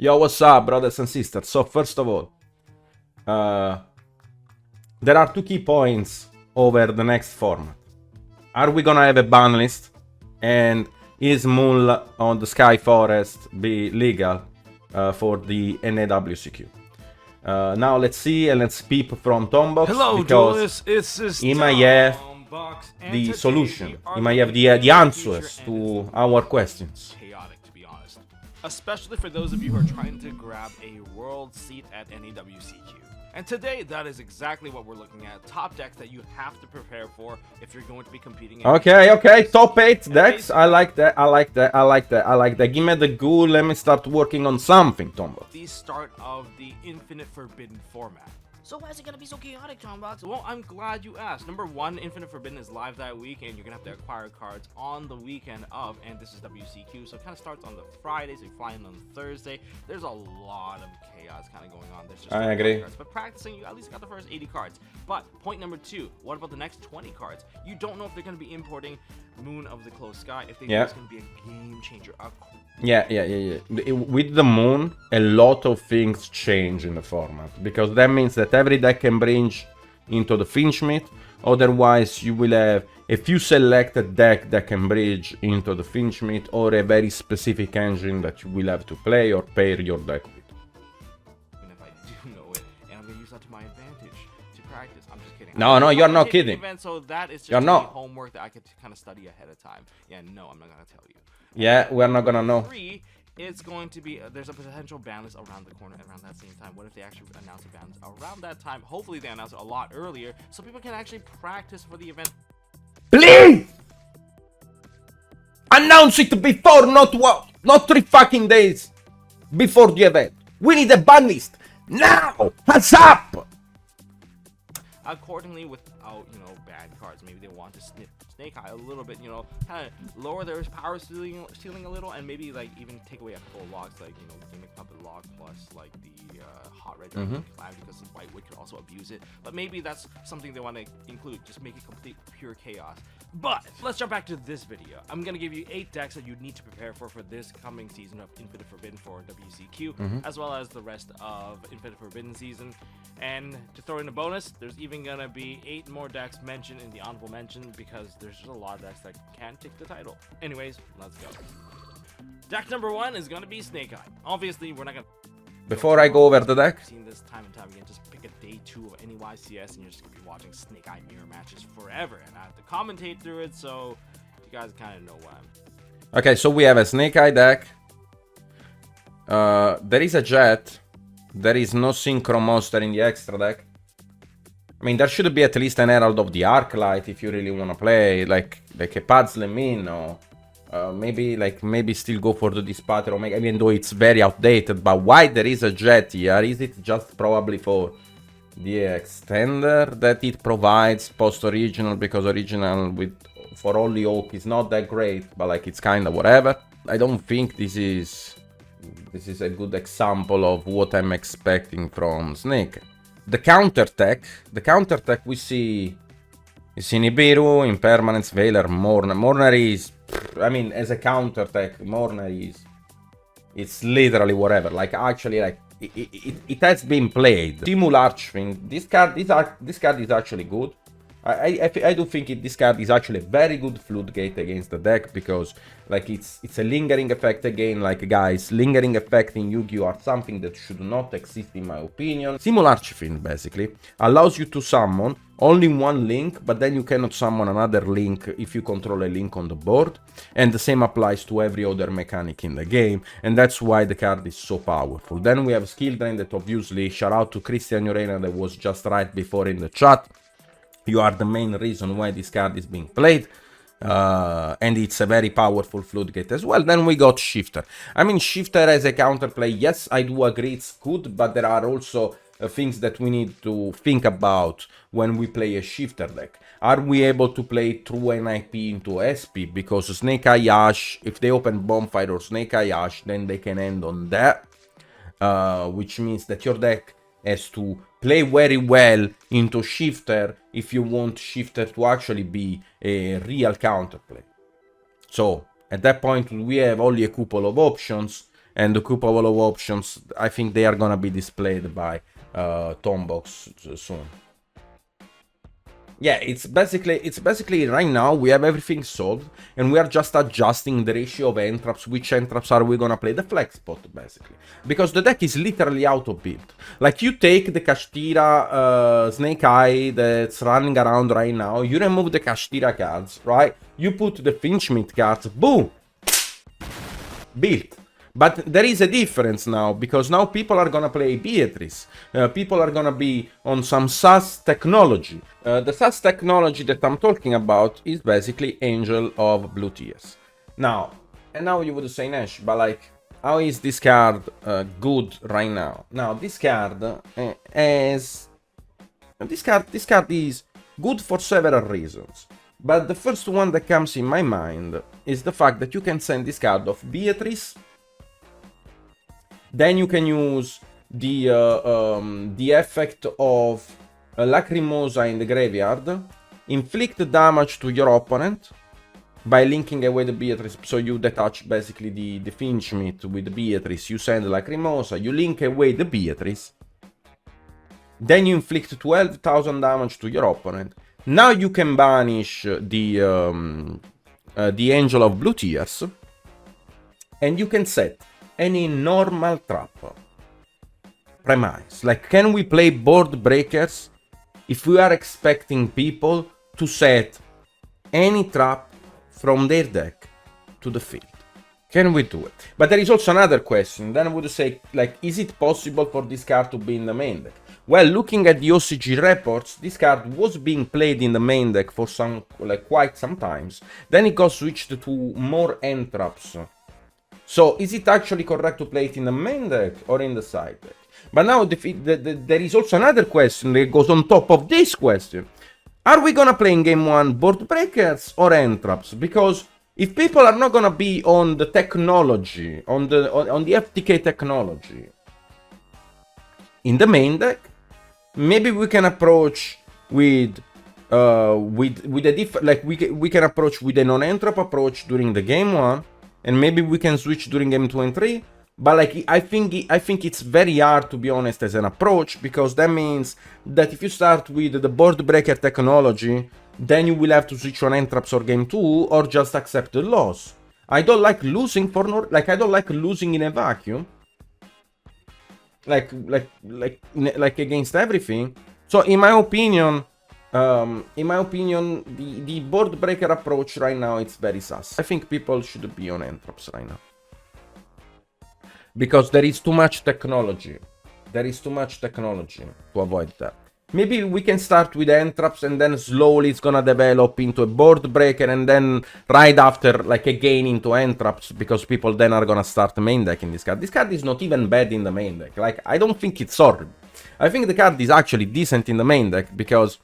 Yo, what's up, brothers and sisters? So, first of all, there are two key points over the next format. Are we gonna have a ban list? And is Moon on the Sky Forest be legal for the NAWCQ? Now let's see and let's peep from Tombox. Hello, because he might have the solution. He might have the answers to our questions. Chaotic, to be honest. Especially for those of you who are trying to grab a world seat at NAWCQ. And today, that is exactly what we're looking at. Top decks that you have to prepare for if you're going to be competing in Okay, top 8 decks. I like that. Give me the ghoul. Let me start working on something, Tombo. The start of the Infinite Forbidden format. So why is it gonna be so chaotic, Tombox? Well, I'm glad you asked. Number one, Infinite Forbidden is live that week, and you're gonna have to acquire cards on the weekend of, and this is WCQ, so it kind of starts on the Friday, so you fly in on Thursday. There's a lot of chaos kind of going on. There's just I agree. cards, but practicing, you at least got the first 80 cards. But point number two, what about the next 20 cards? You don't know if they're gonna be importing Moon of the Closed Sky, if they think it's gonna be a game changer. Yeah. With the Moon, a lot of things change in the format, because that means that every deck can bridge into the Fiendsmith. Otherwise, you will have a few selected deck that can bridge into the Fiendsmith, or a very specific engine that you will have to play or pair your deck with. Even if I do know it, and I'm gonna use that to my advantage to practice. I'm just kidding. No, you're not kidding. Event, so that is just You're not. homework that I could kind of study ahead of time. Yeah, no, I'm not gonna tell you. Yeah, we're not gonna know. 3, it's going to be there's a potential ban list around the corner around that same time. What if they actually announce a ban list around that time? Hopefully they announce it a lot earlier so people can actually practice for the event. Please! Announce it before, not 3 fucking days before the event. We need a ban list now. What's up? Accordingly, without bad cards, maybe they want to snip Snake Eye a little bit, kind of lower their power ceiling a little, and maybe like even take away a couple of logs, like Gimmick Puppet log plus like the Hot Red Dragon Cloud, because the White Witch could also abuse it. But maybe that's something they want to include, just make it complete pure chaos. But let's jump back to this video. I'm gonna give you 8 decks that you need to prepare for this coming season of Infinite Forbidden for WCQ, as well as the rest of Infinite Forbidden season. And to throw in a bonus, there's even gonna be 8 more decks mentioned in the honorable mention, because there's just a lot of decks that can take the title. Anyways, let's go. Deck number 1 is gonna be Snake Eye. Obviously, we're not gonna. Before I go over the deck, I've seen this time and time again. Just pick a day 2 of any YCS, and you're just gonna be watching Snake Eye mirror matches forever, and I have to commentate through it, so you guys kind of know why I'm. okay, so we have a Snake Eye deck. There is a Jet. There is no Synchro Monster in the extra deck. I mean, there should be at least an Herald of the Arclight if you really want to play, like a Padslemin, or maybe still go for the Dispater Omega, even though it's very outdated. But why there is a Jet here? Is it just probably for the extender that it provides post-original, because original for only Oak is not that great, but like it's kind of whatever. I don't think this is a good example of what I'm expecting from Snake. The counter tech we see is Nibiru, Impermanence, Veiler, Mourner. Mourner is, I mean, as a counter tech, Mourner it's literally whatever. Like, actually, like it has been played. Simul Archfiend, this card is actually good. I do think this card is actually a very good floodgate against the deck, because like it's a lingering effect again. Like, guys, lingering effect in Yu-Gi-Oh are something that should not exist in my opinion. Simul Archfiend basically allows you to summon only one link, but then you cannot summon another link if you control a link on the board, and the same applies to every other mechanic in the game, and that's why the card is so powerful. Then we have Skill Drain that, obviously, shout out to Christian Urena that was just right before in the chat. You are the main reason why this card is being played, and it's a very powerful floodgate as well. Then we got Shifter. I mean, Shifter as a counterplay, yes, I do agree it's good, but there are also things that we need to think about when we play a Shifter deck. Are we able to play through an IP into SP? Because Snake Eye Ash, if they open Bonfire or Snake Eye Ash, then they can end on that, which means that your deck has to play very well into Shifter if you want Shifter to actually be a real counterplay. So at that point we have only a couple of options, and the couple of options, I think they are gonna be displayed by Tombox soon. Yeah, it's basically right now we have everything solved, and we are just adjusting the ratio of entraps. Which entraps are we gonna play? The flex spot, basically, because the deck is literally auto built. Like, you take the Kashtira Snake Eye that's running around right now, you remove the Kashtira cards, right? You put the Fiendsmith cards, boom, built. But there is a difference now, because now people are gonna play Beatrice. People are gonna be on some SAS technology. The SAS technology that I'm talking about is basically Angel of Blue Tears. Now, and now you would say, Nash, but like, how is this card good right now? Now, this card this card is good for several reasons. But the first one that comes in my mind is the fact that you can send this card of Beatrice. Then you can use the effect of Lacrimosa in the graveyard, inflict damage to your opponent by linking away the Beatrice. So you detach basically the Fiendsmith with the Beatrice, you send Lacrimosa, you link away the Beatrice, then you inflict 12,000 damage to your opponent. Now you can banish the Angel of Blue Tears, and you can set any normal trap. Premise. Like, can we play board breakers if we are expecting people to set any trap from their deck to the field? Can we do it? But there is also another question. Then I would say, like, is it possible for this card to be in the main deck? Well, looking at the OCG reports, this card was being played in the main deck for quite some times. Then it got switched to more end traps. So, is it actually correct to play it in the main deck or in the side deck? But now there is also another question that goes on top of this question. Are we gonna play in game 1 board breakers or end traps? Because if people are not gonna be on the technology, on the FTK technology in the main deck, maybe we can approach with a different, like, we can approach with a non-end trap approach during the game 1. And maybe we can switch during game 2 and 3, but like, I think it's very hard, to be honest, as an approach, because that means that if you start with the board breaker technology, then you will have to switch on end traps or game 2, or just accept the loss. I don't like losing I don't like losing in a vacuum, like against everything. So in my opinion, the board breaker approach right now, it's very sus. I think people should be on end traps right now, because there is too much technology. There is too much technology to avoid that. Maybe we can start with end traps, and then slowly it's gonna develop into a board breaker, and then right after, like, again into end traps, because people then are gonna start main decking this card. This card is not even bad in the main deck. Like, I don't think it's horrible. I think the card is actually decent in the main deck, because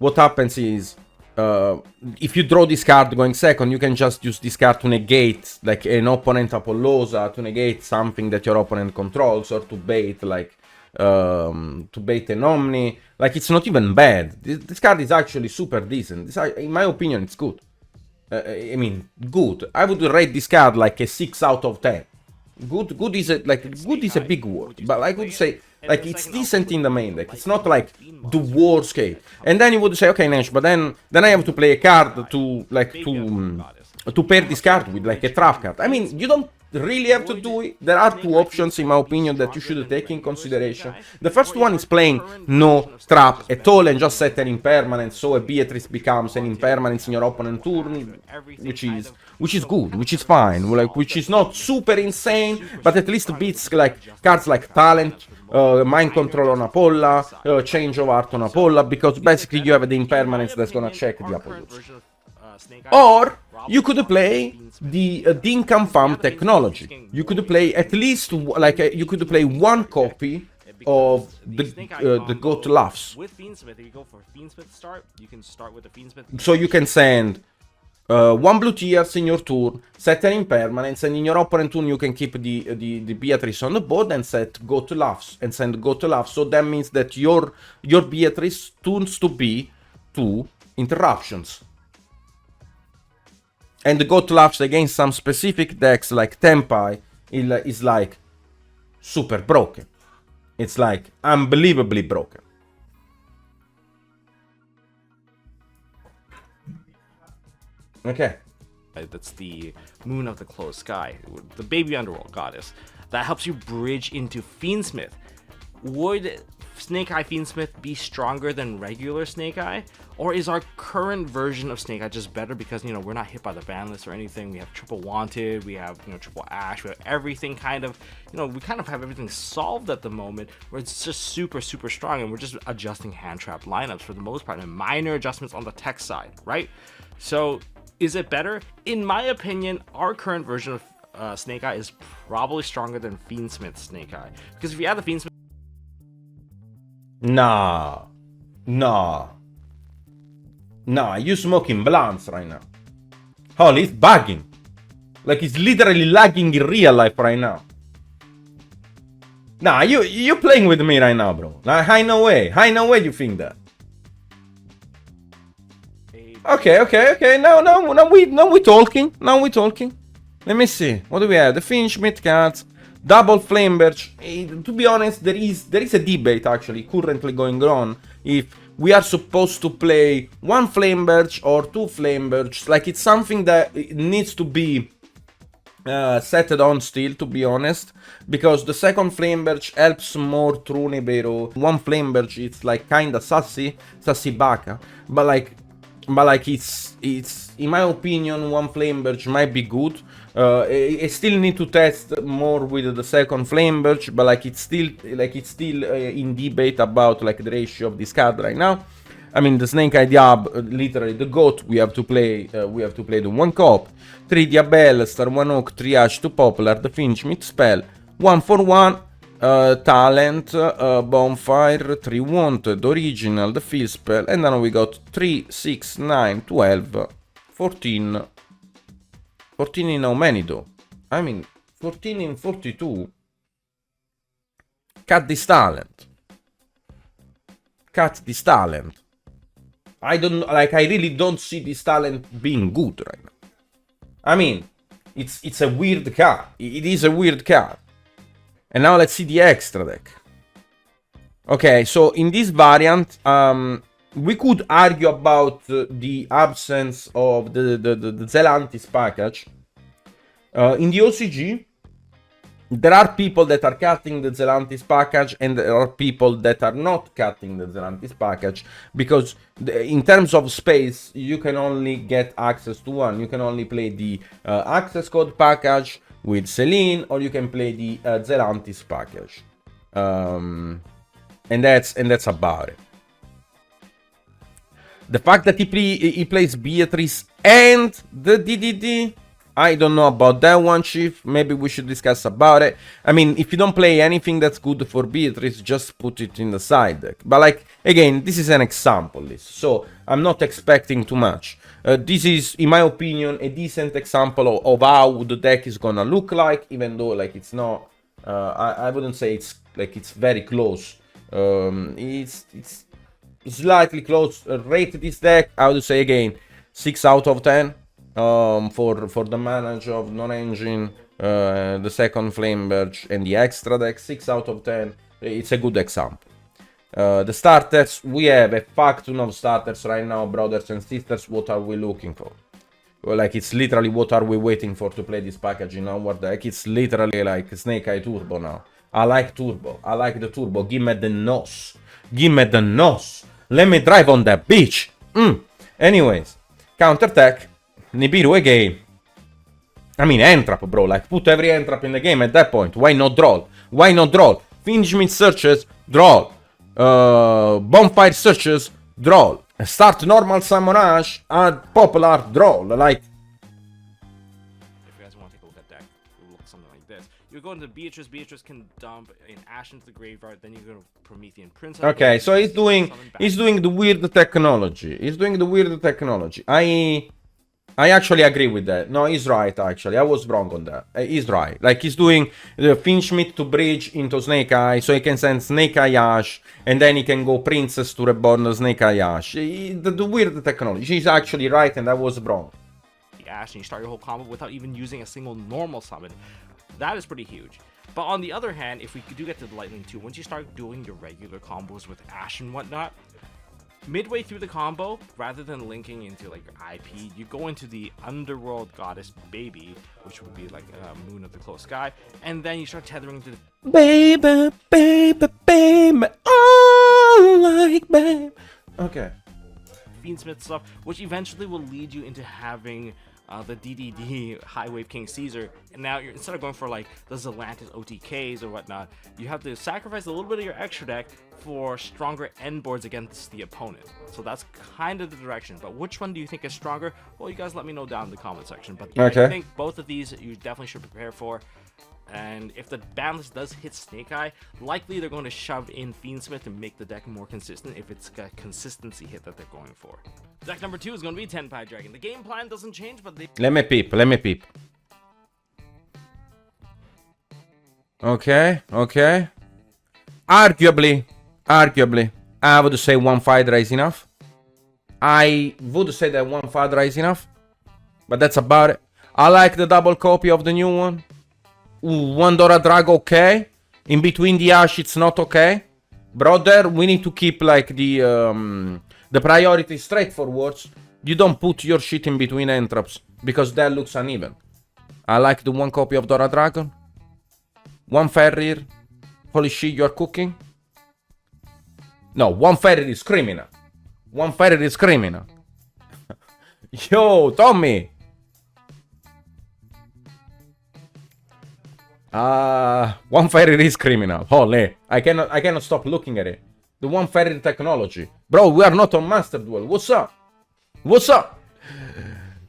what happens is, if you draw this card going second, you can just use this card to negate, like, an opponent Apollosa, to negate something that your opponent controls, or to bait, like, to bait an Omni. Like, it's not even bad. This card is actually super decent. In my opinion, it's good. I mean, good. I would rate this card like a 6 out of 10. Good is a big word, but I would say, like, it's decent in the main deck. It's not like the worst case. And then you would say, okay, Nash, but then I have to play a card to pair this card with, like, a trap card. I mean, you don't really have to do it. There are two options, in my opinion, that you should take in consideration. The first one is playing no trap at all and just set an impermanence, so a Beatrice becomes an impermanence in your opponent's turn, which is good, which is fine, like, which is not super insane, but at least beats, like, cards like Talent, Mind Control on Apolla, Change of Heart on Apolla, because basically you have the impermanence that's gonna check the Apollo. Or you could play the Dinkham Farm technology. You could play at least you could play one copy of the Goat Laughs. With Fiendsmith, if you go for Fiendsmith start, you can start with the Fiendsmith. So you can send one Blue Tears in your turn, set an impermanence, and in your opponent turn you can keep the Beatrice on the board and set Goat Laughs and send Goat Laughs. So that means that your Beatrice turns to be 2 interruptions. And the Goat Laughs against some specific decks like Tenpai is like super broken. It's like unbelievably broken. Okay. That's the moon of the closed sky, the baby underworld goddess that helps you bridge into Fiendsmith. Would Snake Eye Fiendsmith be stronger than regular Snake Eye, or is our current version of Snake Eye just better because, you know, we're not hit by the ban list or anything? We have triple wanted, we have, you know, triple ash, we have everything kind of, you know, we kind of have everything solved at the moment where it's just super strong, and we're just adjusting hand trap lineups for the most part and minor adjustments on the tech side, right? So is it better? In my opinion, our current version of Snake Eye is probably stronger than Fiendsmith's Snake Eye, because if you add the Fiendsmith. Nah, you smoking blunts right now. Holy, it's bugging. Like, it's literally lagging in real life right now. Nah, you playing with me right now, bro. Like, ain't no way you think that. Okay. Now we talking. Let me see. What do we have? The Fiendsmith cards. Double Flameburst. To be honest, there is a debate actually currently going on if we are supposed to play one Flameburst or two Flamebursts. Like, it's something that needs to be settled on still, to be honest, because the second Flameburst helps more through Nibiru. One Flameburst, it's like kinda sassy baka, but like it's in my opinion, one Flameburst might be good. I still need to test more with the second Flameburst, but like it's still in debate about like the ratio of this card right now. I mean, the Snake Eye Diab, literally the GOAT. We have to play the one cop, 3 Diabel, Star 1 Oak, 3 Ash, 2 Popular, the Fiendsmith spell, 1 for 1. Talent, Bonfire, 3 Wanted, Original, the Field Spell, and then we got 3, 6, 9, 12, 14. 14 in how many though? I mean, 14 in 42. Cut this talent. I really don't see this talent being good right now. I mean, it's a weird card. It is a weird card. And now let's see the extra deck. Okay, so in this variant, we could argue about the absence of the Zelantis package. In the OCG, there are people that are cutting the Zelantis package, and there are people that are not cutting the Zelantis package, because in terms of space, you can only get access to one. You can only play the access code package with Celine, or you can play the Zelantis package, and that's about it. The fact that he plays Beatrice and the DDD, I don't know about that one, Chief. Maybe we should discuss about it. I mean, if you don't play anything that's good for Beatrice, just put it in the side deck. But like, again, this is an example list, so I'm not expecting too much. This is, in my opinion, a decent example of how the deck is gonna look like, even though like it's not. I wouldn't say it's like it's very close. It's slightly close. Rate this deck, I would say again 6 out of 10. For the manage of non-engine, the second Flameburst, and the extra deck, 6 out of 10. It's a good example. The starters, we have a fuck ton of starters right now, brothers and sisters. What are we looking for? Well, like, it's literally what are we waiting for to play this package in our deck. It's literally like Snake Eye Turbo now. I like Turbo. I like the Turbo. Give me the nose. Let me drive on that bitch. Anyways, counter attack. Nibiru again. I mean, Entrap, bro. Like, put every Entrap in the game at that point. Why not draw? Fiendsmith searches, draw. Bonfire searches, draw. Start normal Summon Ash, add Popular, draw. Like, if you guys want to take a look at deck, we'll look something like this. You go into Beatrice. Beatrice can dump an Ash into the graveyard. Then you go to Promethean Princess. okay, so he's doing the weird technology. I actually agree with that. No, he's right, actually. I was wrong on that. He's right. Like, he's doing the Fiendsmith to bridge into Snake Eye, so he can send Snake Eye Ash, and then he can go Princess to reborn Snake Eye Ash. The weird technology. He's actually right, and I was wrong. Ash, and you start your whole combo without even using a single normal summon. That is pretty huge. But on the other hand, if we do get to the Lightning 2, once you start doing your regular combos with Ash and whatnot, midway through the combo, rather than linking into like your IP, you go into the Underworld Goddess Baby, which would be like Moon of the Close Sky, and then you start tethering to the Baby, baby, baby, oh, like babe. Okay. Fiendsmith stuff, which eventually will lead you into having the DDD High Wave King Caesar. And now you're, instead of going for like the Zelantis OTKs or whatnot, you have to sacrifice a little bit of your extra deck for stronger end boards against the opponent. So that's kind of the direction. But which one do you think is stronger? Well, you guys let me know down in the comment section. But okay. I think both of these you definitely should prepare for. And if the ban list does hit Snake Eye, likely they're going to shove in Fiendsmith to make the deck more consistent if it's a consistency hit that they're going for. Deck number 2 is going to be Tenpai Dragon. The game plan doesn't change, but they... Let me peep, let me peep. Okay, okay. Arguably, I would say one Fidra is enough. I would say that one Fidra is enough. But that's about it. I like the double copy of the new one. One Dora Drag, okay. In between the Ash, it's not okay. Brother, we need to keep like the priority straightforward. You don't put your shit in between entraps because that looks uneven. I like the one copy of Dora Dragon. One Ferrier. Holy shit, you are cooking. No, one Ferrier is criminal. One Ferrier is criminal. Yo, Tommy. One Ferrier is criminal. Holy, I cannot stop looking at it. The one Ferrier technology. Bro, we are not on Master Duel. What's up? What's up?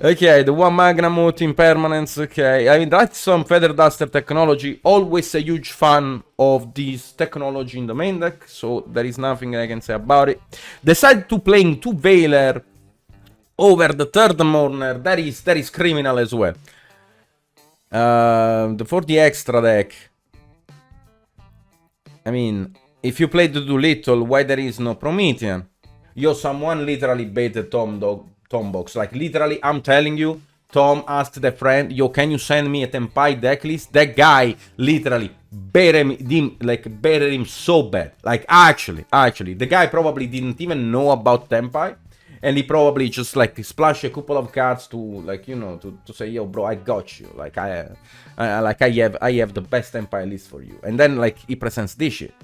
Okay, the one Magnamut Impermanence. Okay, I mean, that's some Feather Duster technology. Always a huge fan of this technology in the main deck, so there is nothing I can say about it. Decided to playing 2 Veiler over the third Mourner. That is criminal as well. For the extra deck, I mean, if you play the Doolittle, why there is no Promethean? Yo, someone literally baited Tom Box. Like, literally, I'm telling you, Tom asked the friend, yo, can you send me a Tenpai deck list? That guy literally buried him so bad. Like, actually, the guy probably didn't even know about Tenpai. And he probably just like splashed a couple of cards to like, you know, to say, yo, bro, I got you. Like I have the best Empire list for you. And then like he presents this shit.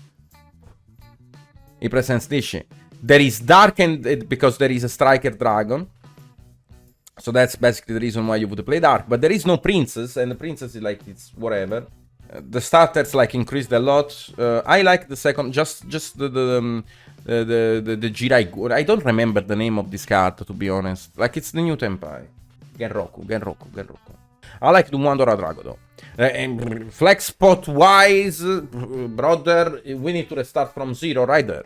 There is Dark and because there is a Striker Dragon. So that's basically the reason why you would play Dark. But there is no Princess, and the Princess is like it's whatever. The starters like increased a lot. I like the second, just the Jirai. I don't remember the name of this card, to be honest. Like it's the new Tenpai. Genroku. I like the one Dora Drago though. And flex spot wise, brother, we need to restart from 0 right there.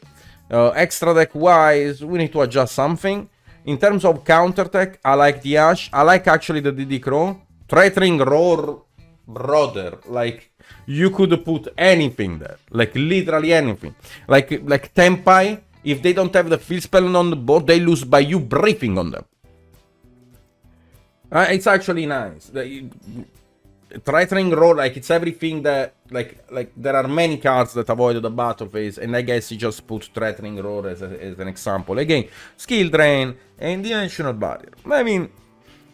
Extra deck wise, we need to adjust something. In terms of counter tech, I like the Ash. I like actually the DD Crow. Threatening Roar, brother. Like you could put anything there, like literally anything. Like Tenpai, if they don't have the field spell on the board, they lose by you briefing on them. It's actually nice. Threatening Roar, like it's everything that like there are many cards that avoid the battle phase, and I guess you just put Threatening Roar as an example. Again, skill drain and dimensional barrier. I mean,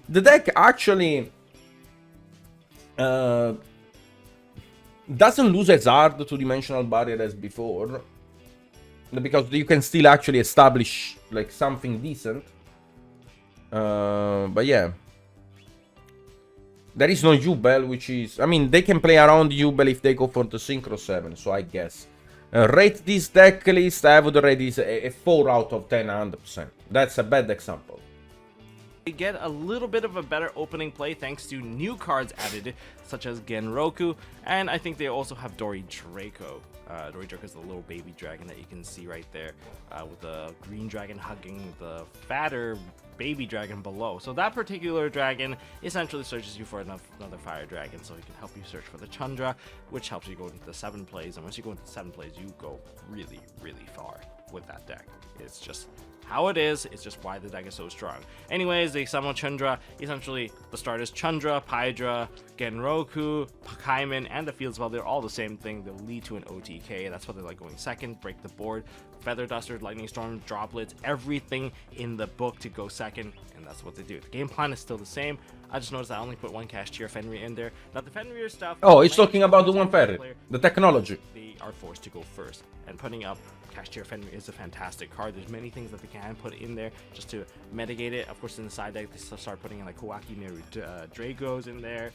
the deck actually doesn't lose as hard to dimensional barrier as before, because you can still actually establish like something decent. But yeah. There is no Yubel, which is... I mean, they can play around Yubel if they go for the Synchro 7, so I guess. Rate this deck list, I would rate this a 4 out of 10, 100%. That's a bad example. They get a little bit of a better opening play thanks to new cards added, such as Genroku, and I think they also have Dori Draco. Dori Draco is the little baby dragon that you can see right there, with the green dragon hugging the fatter baby dragon below. So that particular dragon essentially searches you for another fire dragon, so it can help you search for the Chandra, which helps you go into the 7 plays. And once you go into 7 plays, you go really, really far with that deck. It's just how it is. It's just why the deck is so strong. Anyways, they summon Chandra. Essentially, the start is Chandra, Pydra, Genroku, Kaiman, and the field spell. They're all the same thing. They'll lead to an OTK. That's why they're like going second, break the board. Feather Duster, Lightning Storm, Droplets, everything in the book to go second, and that's what they do. The game plan is still the same. I just noticed I only put one Cashier Fenrir in there. Now the Fenrir stuff... Oh, it's talking about the one Fenrir, the technology. They are forced to go first, and putting up Cashier Fenrir is a fantastic card. There's many things that they can put in there just to mitigate it. Of course, in the side deck, they start putting in like Kawaki Neru Dragos in there.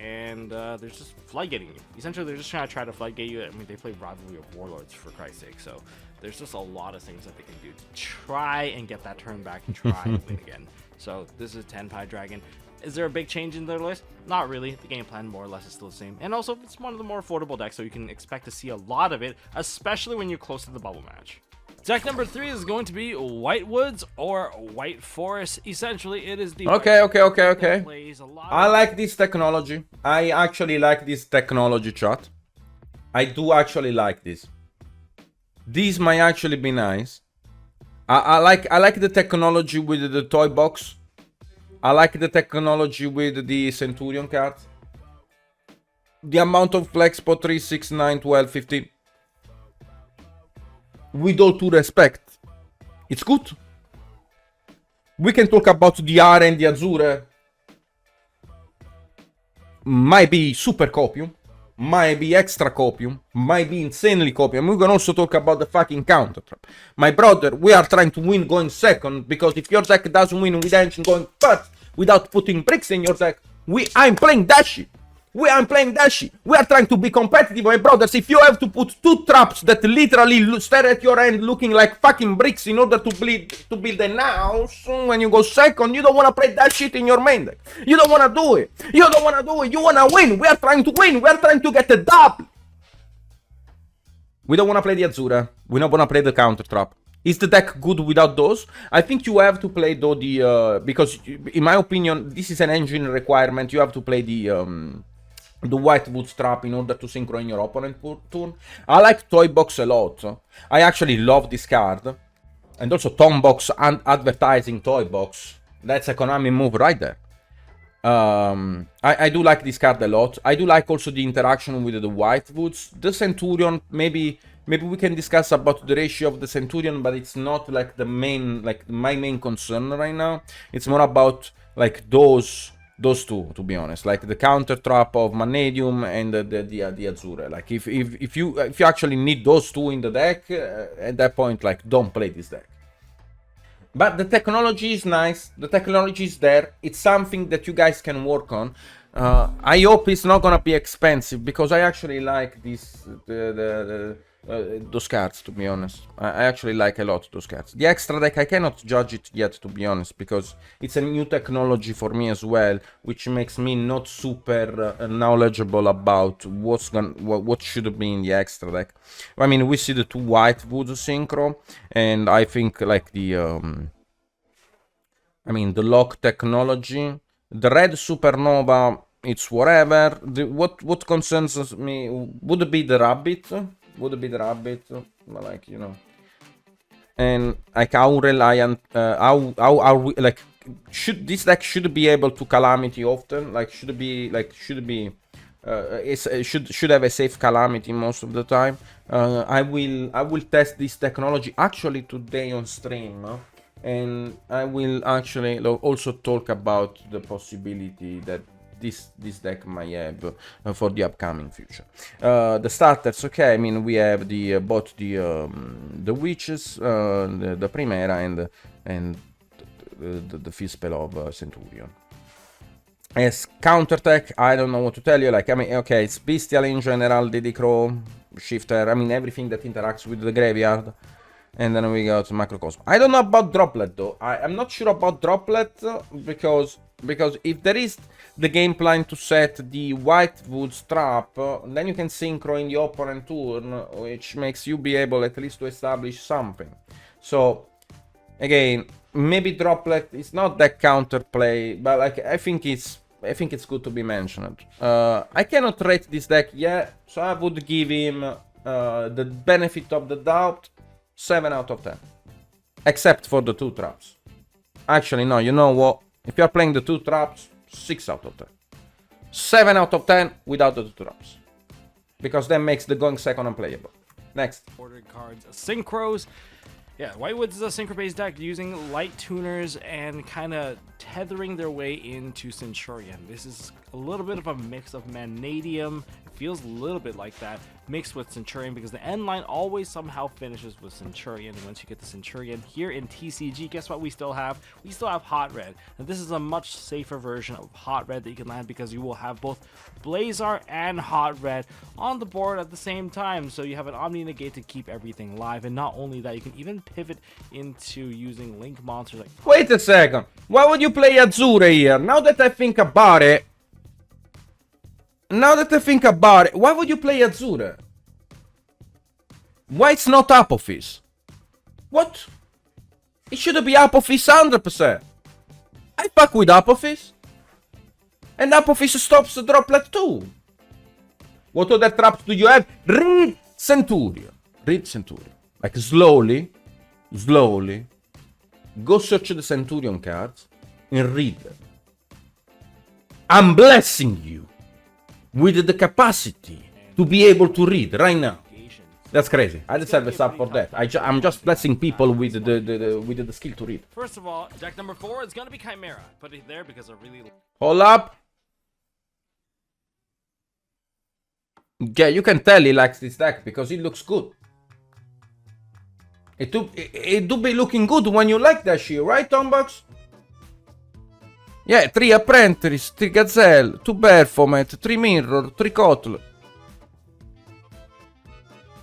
And they're just floodgating you. Essentially, they're just trying to floodgate you. I mean, they play Rivalry of Warlords, for Christ's sake. So there's just a lot of things that they can do to try and get that turn back and try and win again. So this is Tenpai Dragon. Is there a big change in their list? Not really. The game plan more or less is still the same. And also, it's one of the more affordable decks, so you can expect to see a lot of it, especially when you're close to the bubble match. Deck number 3 is going to be White Woods or White Forest. Essentially, it is the... Okay. I like this technology. I actually like this technology, chat. I do actually like this. These might actually be nice. I like the technology with the toy box. I like the technology with the Centurion card. The amount of flex for 3, 6, 9, 12, 15. With all due respect, it's good. We can talk about the R and the Azure. Might be super copium. Might be extra copium. Might be insanely copium. We can also talk about the fucking counter trap. My brother, we are trying to win going second, because if your deck doesn't win with engine going first without putting bricks in your deck, I'm playing that shit. I'm playing that shit. We are trying to be competitive, my brothers. If you have to put 2 traps that literally stare at your end looking like fucking bricks in order to build a house, when you go second, you don't want to play that shit in your main deck. You don't want to do it. You want to win. We are trying to win. We are trying to get a dub. We don't want to play the Azura. We don't want to play the counter trap. Is the deck good without those? I think you have to play though because in my opinion, this is an engine requirement. You have to play the White Woods trap in order to synchro in your opponent turn. I like Toy Box a lot. I actually love this card. And also Tom Box and advertising Toy Box. That's a Konami move right there. I do like this card a lot. I do like also the interaction with the White Woods. The Centurion, maybe we can discuss about the ratio of the Centurion, but it's not like my main concern right now. It's more about like those two, to be honest, like the counter trap of Vanadium and the Azure. Like if you actually need those two in the deck, at that point, like don't play this deck. But the technology is nice. The technology is there. It's something that you guys can work on. I hope it's not gonna be expensive, because I actually like those cards, to be honest. I actually like a lot those cards. The extra deck, I cannot judge it yet, to be honest, because it's a new technology for me as well, which makes me not super knowledgeable about what should be in the extra deck. I mean, we see the 2 White Woods synchro, and I think like the lock technology, the red supernova, it's whatever. What concerns me would be the rabbit. But like, you know, and like how reliant, how are we, like, should this deck be able to calamity often? Like, should have a safe calamity most of the time. I will test this technology actually today on stream, and I will actually also talk about the possibility that this deck might have for the upcoming future. The starters, okay. I mean, we have both the witches, the Chimera, and the field spell of Centurion. As counter tech, I don't know what to tell you. Like, I mean, okay, it's Bestial in general, Diddy Crow, Shifter. I mean, everything that interacts with the graveyard. And then we got Macrocosm. I don't know about Droplet though. I'm not sure about Droplet because if there is the game plan to set the White Woods trap, then you can synchro in the opponent turn, which makes you be able at least to establish something. So again, maybe Droplet is not that counterplay, but like I think it's good to be mentioned. I cannot rate this deck yet, so I would give him the benefit of the doubt, 7 out of 10. Except for the 2 traps. Actually, no, you know what? If you're playing the 2 traps, 6 out of 10. 7 out of 10 without the 2 traps. Because that makes the going second unplayable. Next. Ordered cards, synchros. Yeah, Whitewood's is a synchro-based deck using light tuners and kind of tethering their way into Centurion. This is a little bit of a mix of Manadium. It feels a little bit like that, mixed with Centurion, because the end line always somehow finishes with Centurion. And once you get the Centurion here in TCG, guess what we still have? We still have Hot Red. And this is a much safer version of Hot Red that you can land, because you will have both Blazar and Hot Red on the board at the same time. So you have an Omni Negate to keep everything live. And not only that, you can even pivot into using Link monsters like... Wait a second. Why would you play Azure here? Now that I think about it, why would you play Azure? Why it's not Apophis? What? It should be Apophis 100%. I fuck with Apophis. And Apophis stops the Droplet too. What other traps do you have? Read Centurion. Read Centurion. Like slowly, go search the Centurion cards and read them. I'm blessing you with the capacity to be able to read right now. That's crazy. I deserve a sub for that. I'm just blessing people with the skill to read. First of all, deck number 4 is gonna be Chimera. Put it there because I really... Hold up. Yeah, you can tell he likes this deck because it looks good. It do be looking good when you like that shit, right, Tombox? Yeah, 3 Apprentice, 3 Gazelle, 2 Baphomet, 3 Mirror, 3 Kotl.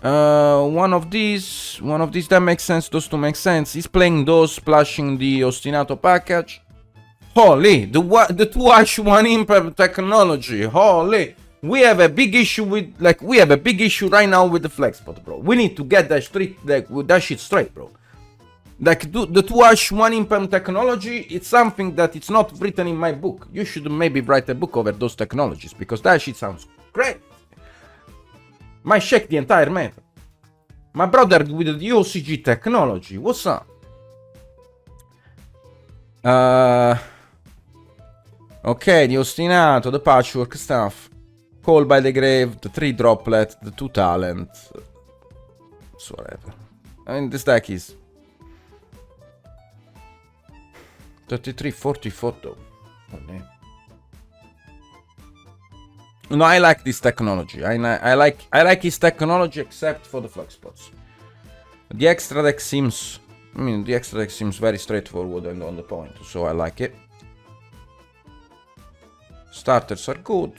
One of these that makes sense, those 2 make sense. He's playing those, splashing the Ostinato package. Holy, the 2 Ash 1 Imp technology, holy. We have a big issue with, right now with the Flexbot, bro. We need to get that shit straight, bro. Like, the 2 Ash 1 Imp technology, it's something that it's not written in my book. You should maybe write a book over those technologies, because that shit sounds great. Might shake the entire meta. My brother with the OCG technology, what's up? Okay, the Ostinato, the Patchwork stuff. Call by the Grave, the 3 Droplet, the 2 Talent. Whatever. I mean, this deck is 33, 40 photo. Oh, damn. No, I like this technology. I like his technology except for the flux spots. The extra deck seems very straightforward and on the point, so I like it. Starters are good.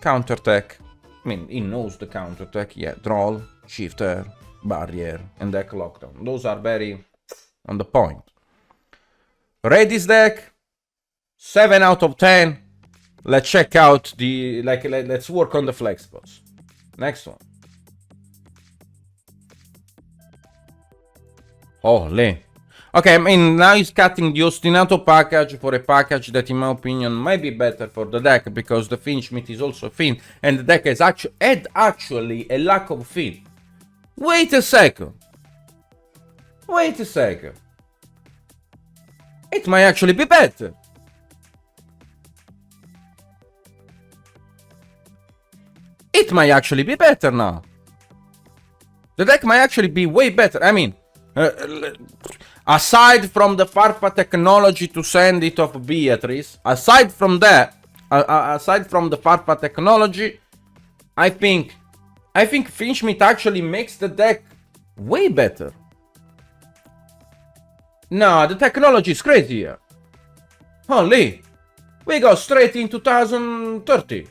Counter tech. I mean, he knows the counter tech. Yeah, Droll, Shifter, Barrier, and deck Lockdown. Those are very on the point. Rate this deck 7 out of 10. Let's check out the let's work on the flex spots. Next one. Holy. Okay, I mean, now he's cutting the Ostinato package for a package that, in my opinion, might be better for the deck, because the Fiendsmith is also a Fiend, and the deck has actually a lack of Fiend. Wait a second. It might actually be better. It might actually be better now. The deck might actually be way better. I mean, aside from the Farfa technology to send it off Beatrice, aside from the Farfa technology, I think Fiendsmith actually makes the deck way better. No, the technology is crazy here. Holy, we go straight in 2030.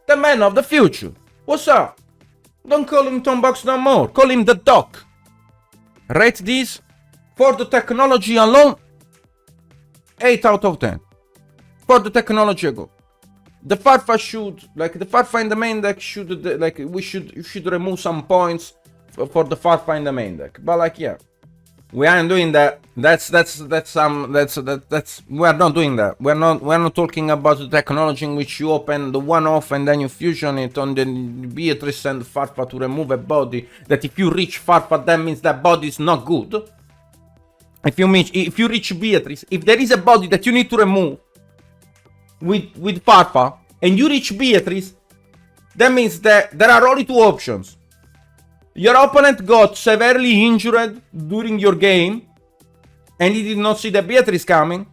The man of the future. What's up? Don't call him Tombox no more. Call him the Doc. Rate this for the technology alone. 8 out of 10. For the technology alone. The Farfa should, the Farfa in the main deck should, you should remove some points for the Farfa in the main deck. But yeah, We aren't doing that. That's we are not doing that. We're not talking about the technology in which you open the one off and then you fusion it on the Beatrice and Farfa to remove a body. That if you reach Farfa, that means that body is not good. If you reach Beatrice, if there is a body that you need to remove with Farfa and you reach Beatrice, that means that there are only two options. Your opponent got severely injured during your game and he did not see the Beatrice coming,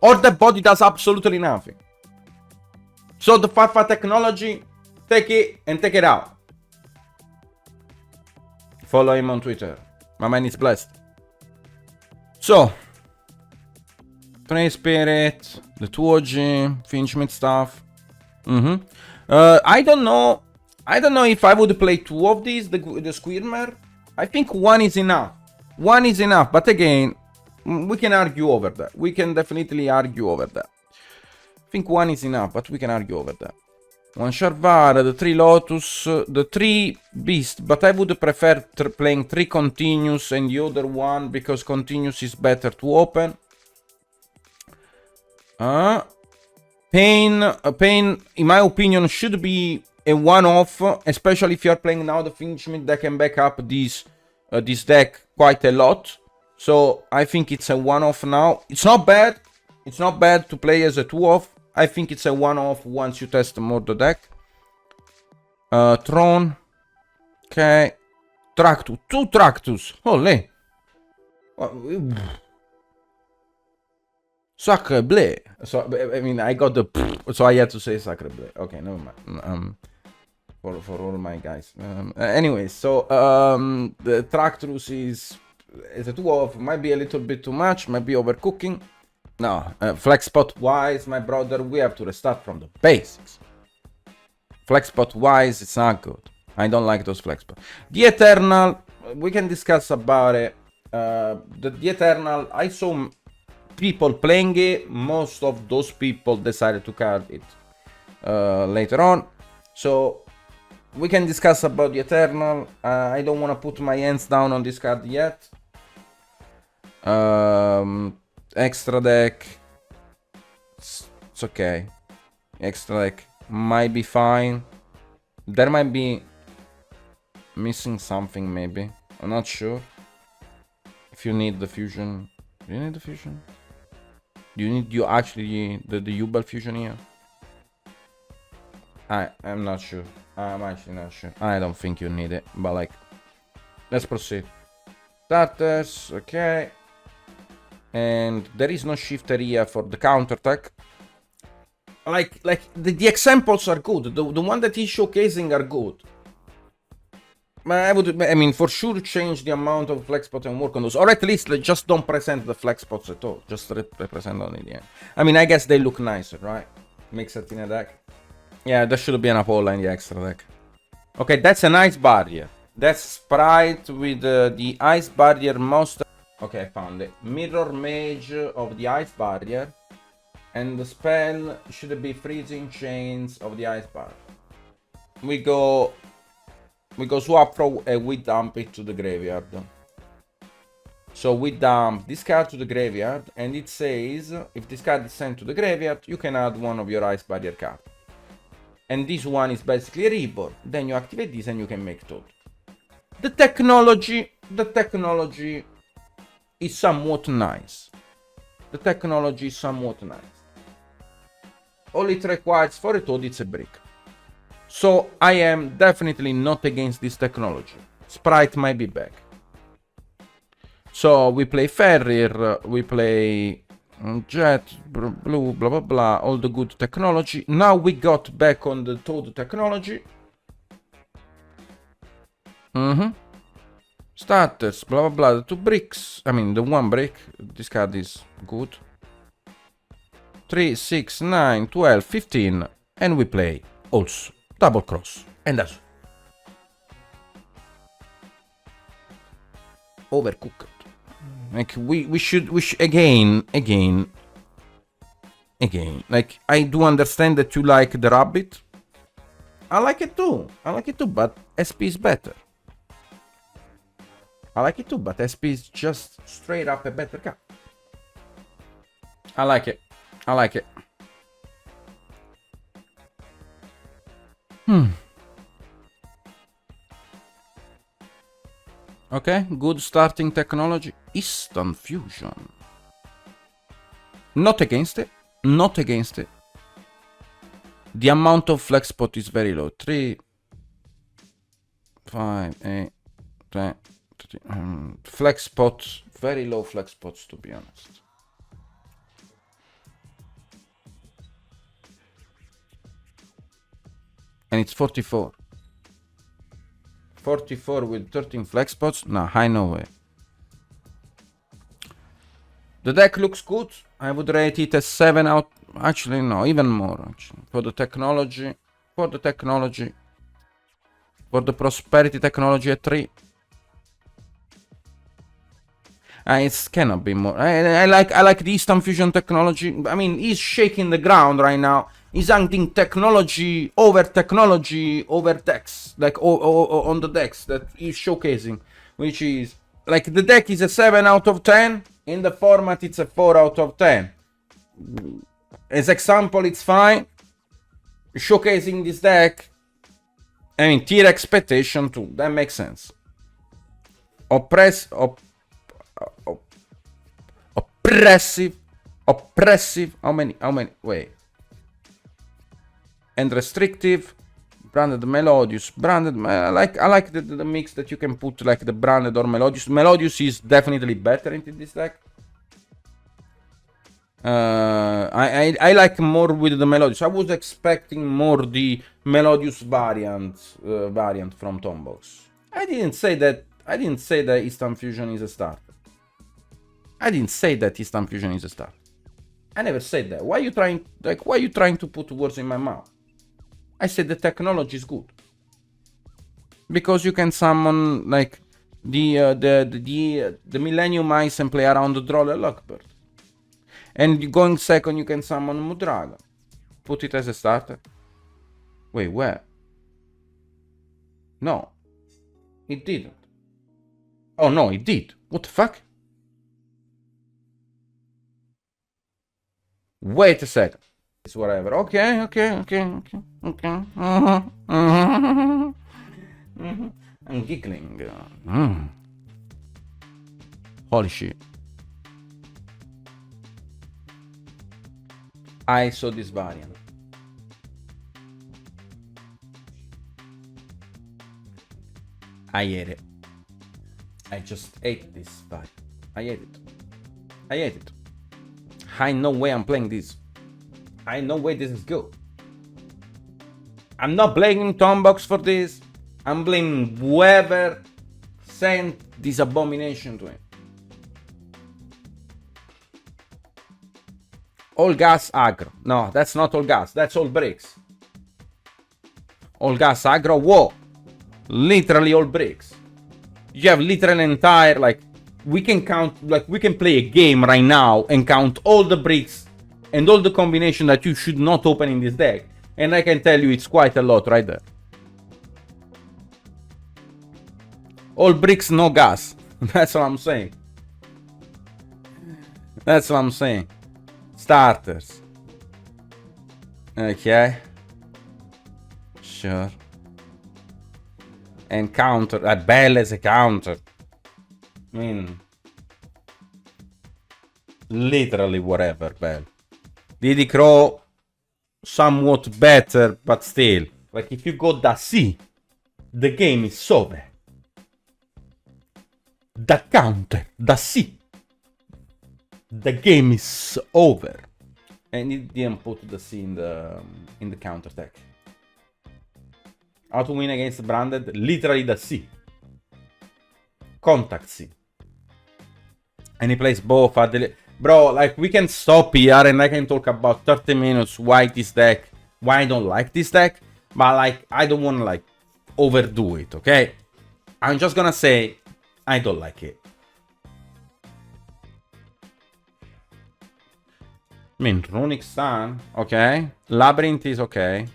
or the body does absolutely nothing. So the Farfa technology, take it and take it out. Follow him on Twitter. My man is blessed. So, Train Spirit, the 2OG, Fiendsmith stuff. I don't know if I would play two of these, the Squirmer. I think one is enough. One is enough, but again, we can argue over that. We can definitely argue over that. I think one is enough, but we can argue over that. One Sharvara, the 3 Lotus, the 3 Beast, but I would prefer playing 3 Continuous and the other one, because Continuous is better to open. Pain, in my opinion, should be a one-off, especially if you are playing now the Fiendsmith that can back up this deck quite a lot. So I think it's a one-off now. It's not bad. It's not bad to play as a two-off. I think it's a one-off once you test more the deck. Throne. Okay. Tractus. 2 Tractus. Holy. Sacre bleu. So, I mean, I got the... So I had to say Sacre bleu. Okay, never mind. For all my guys. Anyway, so the Tractus is a 2-off. Might be a little bit too much. Might be overcooking. No, flex spot wise, my brother, we have to restart from the basics. Flex spot wise, it's not good. I don't like those flex spots. The Eternal, we can discuss about it. The Eternal, I saw people playing it. Most of those people decided to card it later on. So we can discuss about the Eternal. I don't want to put my hands down on this card yet. Extra deck, it's okay. Extra deck might be fine. There might be missing something, maybe. I'm not sure. If you need the fusion, do you need the fusion? Do you actually the Yubel fusion here? I'm not sure. I'm actually not sure. I don't think you need it, but like, let's proceed. Starters, okay. And there is no shifter here for the counter attack. Like the examples are good. The one that he's showcasing are good. But I mean, for sure change the amount of flex spots and work on those. Or at least just don't present the flex spots at all. Just represent only the end. I mean, I guess they look nicer, right? Mix it in a deck. Yeah, there should be an Apollo in the extra deck. Okay, that's an ice barrier. That's Sprite with the ice barrier monster. Okay, I found it. Mirror Mage of the Ice Barrier. And the spell should be Freezing Chains of the Ice Barrier. We go swap throw and we dump it to the graveyard. So we dump this card to the graveyard, and it says if this card is sent to the graveyard, you can add one of your Ice Barrier cards. And this one is basically a reborn. Then you activate this and you can make Toad. The technology is somewhat nice. The technology is somewhat nice. All it requires for a Toad is a brick. So I am definitely not against this technology. Sprite might be back. So we play Ferrier, we play Jet, Blue, blah blah blah, all the good technology. Now we got back on the Toad technology. Starters, blah blah blah, the 2 bricks. I mean, the 1 brick. This card is good. 3, 6, 9, 12, 15. And we play also double cross. And that's overcooked. Like, we should again. Like, I do understand that you like the rabbit. I like it too, but SP is better. I like it too, but SP is just straight up a better card. I like it. I like it. Okay, good starting technology. Instant fusion. Not against it. Not against it. The amount of flex spot is very low. 3, 5, 8, 10, 13. Flex spots. Very low flex spots, to be honest. And it's 44. 44 with 13 flex spots? Nah, no way. The deck looks good. I would rate it a 7 out. Actually, no, even more. Actually, for the technology, for the prosperity technology, a 3. It cannot be more. I like the instant fusion technology. I mean, he's shaking the ground right now. He's hunting technology over decks, like on the decks that he's showcasing, which is like the deck is a 7 out of 10. In the format, it's a 4 out of 10. As example, it's fine. Showcasing this deck, I mean, tier expectation too. That makes sense. Oppressive. How many? Wait. And restrictive. Branded Melodious. Branded. I like the mix that you can put, like the branded or Melodious. Melodious is definitely better into this deck. I like more with the Melodious. I was expecting more the Melodious variant from Tombox. I didn't say that Instant Fusion is a starter. I didn't say that Instant Fusion is a starter. I never said that. Why are you trying to put words in my mouth? I said the technology is good. Because you can summon like the Millennium Ice and play around the Droller Lockbird. And going second, you can summon Mudragon. Put it as a starter. Wait, where? No. It didn't. Oh no, it did. What the fuck? Wait a second. It's whatever. Okay. I'm giggling. Holy shit. I saw this variant. I ate it. I just ate this variant. I ate it. I know way I'm playing this. I know where this is good. I'm not blaming Tombox for this. I'm blaming whoever sent this abomination to him. All gas aggro. No, that's not all gas. That's all bricks. All gas aggro. Whoa. Literally all bricks. You have literally entire, like, we can count, like, we can play a game right now and count all the bricks and all the combination that you should not open in this deck. And I can tell you it's quite a lot right there. All bricks, no gas. That's what I'm saying. Starters. Okay. Sure. And counter. Bell as a counter. I mean, literally whatever, Bell. Diddy Crow, somewhat better, but still. Like, if you go da C, the game is over. Da counter, da C. The game is over. And it didn't put the C in the counter deck. How to win against branded? Literally the C. Contact C. And he plays both at the... Bro, like, we can stop here and I can talk about 30 minutes why I don't like this deck. But, like, I don't want to, like, overdo it, okay? I'm just gonna say, I don't like it. I mean, Runic Sun, okay. Labyrinth is okay.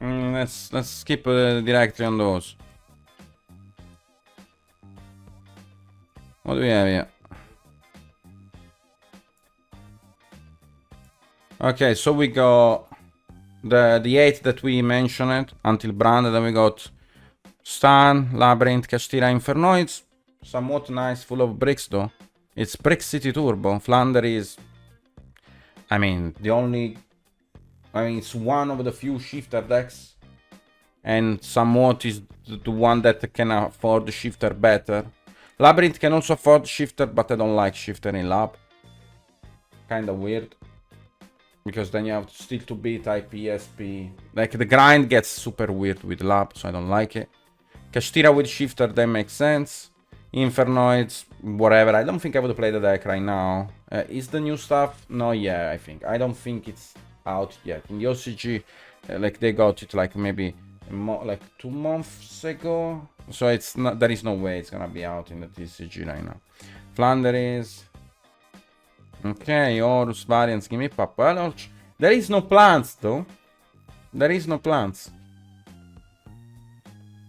Let's skip directly on those. What do we have here? Okay, so we got the 8 that we mentioned until brand, then we got Stan, Labyrinth, Castilla, Infernoids. Somewhat nice, full of bricks though. It's Brick City Turbo. Flounder is, I mean, it's one of the few shifter decks, and somewhat is the one that can afford the shifter better. Labyrinth can also afford shifter, but I don't like shifter in lab. Kinda weird. Because then you have still to beat IPSP. Like, the grind gets super weird with lab, so I don't like it. Kashtira with shifter, that makes sense. Infernoids, whatever. I don't think I would play the deck right now. Is the new stuff? No, yeah, I think. I don't think it's out yet. In the OCG, like, they got it like maybe like 2 months ago. So it's not, there is no way it's gonna be out in the TCG right now. Flounder is... Okay, Horus variants, give me Papa. There is no plants though. There is no plants.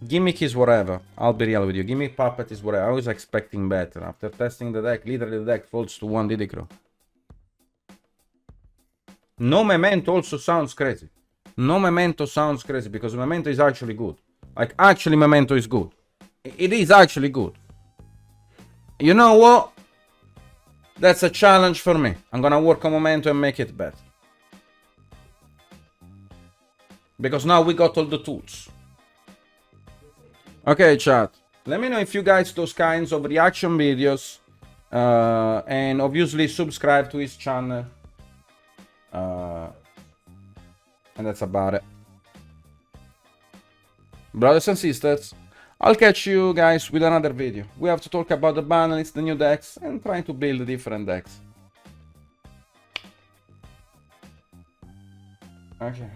Gimmick is whatever. I'll be real with you. Gimmick Puppet is whatever. I was expecting better. After testing the deck, literally the deck folds to 1 Didicro. No Memento also sounds crazy. No Memento sounds crazy because Memento is actually good. Like, actually Memento is good. It is actually good. You know what? That's a challenge for me. I'm gonna work on Memento and make it better. Because now we got all the tools. Okay, chat. Let me know if you guys those kinds of reaction videos. And obviously subscribe to his channel. And that's about it. Brothers and sisters, I'll catch you guys with another video. We have to talk about the banalists, the new decks, and trying to build different decks. Okay.